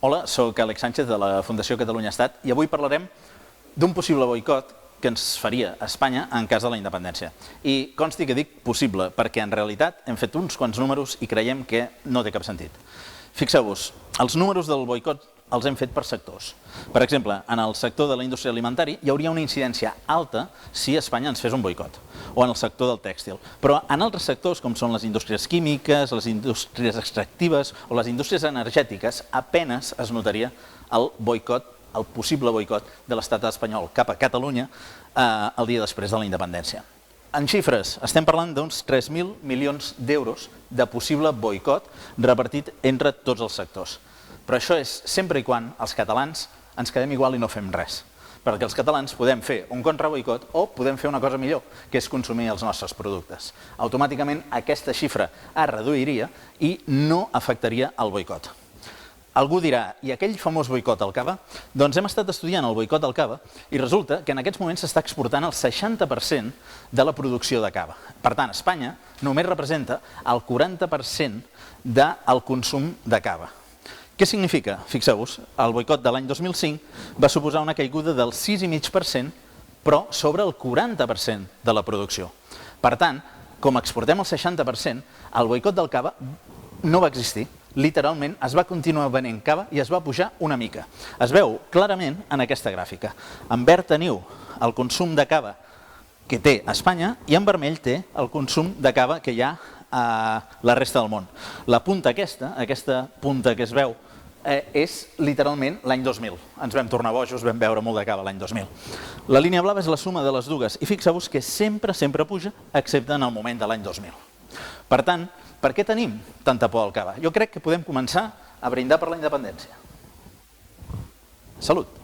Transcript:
Hola, soc Àlex Sánchez de la Fundació Catalunya Estat i avui parlarem d'un possible boicot que ens faria Espanya en cas de la independència. I consti que dic possible, perquè en realitat hem fet uns quants números i creiem que no té cap sentit. Fixeu-vos, els números del boicot els hem fet per sectors. Per exemple, en el sector de la indústria alimentària hi hauria una incidència alta si Espanya ens fes un boicot, o en el sector del tèxtil. Però en altres sectors, com són les indústries químiques, les indústries extractives o les indústries energètiques, apenas es notaria el boicot, el possible boicot de l'estat espanyol cap a Catalunya el dia després de la independència. En xifres, estem parlant d'uns 3.000 milions d'euros de possible boicot repartit entre tots els sectors. Però això és sempre i quan els catalans ens quedem igual i no fem res. Perquè els catalans podem fer un contraboicot o podem fer una cosa millor, que és consumir els nostres productes. Automàticament aquesta xifra es reduiria i no afectaria el boicot. Algú dirà, i aquell famós boicot al cava? Doncs hem estat estudiant el boicot al cava i resulta que en aquests moments s'està exportant el 60% de la producció de cava. Per tant, Espanya només representa el 40% del consum de cava. Què significa? Fixeu-vos, el boicot de l'any 2005 va suposar una caiguda del 6,5%, però sobre el 40% de la producció. Per tant, com exportem el 60%, el boicot del cava no va existir. Literalment es va continuar venent cava i es va pujar una mica. Es veu clarament en aquesta gràfica. En verd teniu el consum de cava que té Espanya i en vermell té el consum de cava que hi ha a la resta del món. La punta aquesta punta que es veu, és literalment l'any 2000. Ens vam tornar bojos, vam veure molt de cava l'any 2000. La línia blava és la suma de les dues i fixeu-vos que sempre puja, excepte en el moment de l'any 2000. Per tant, per què tenim tanta por al cava? Jo crec que podem començar a brindar per la independència. Salut!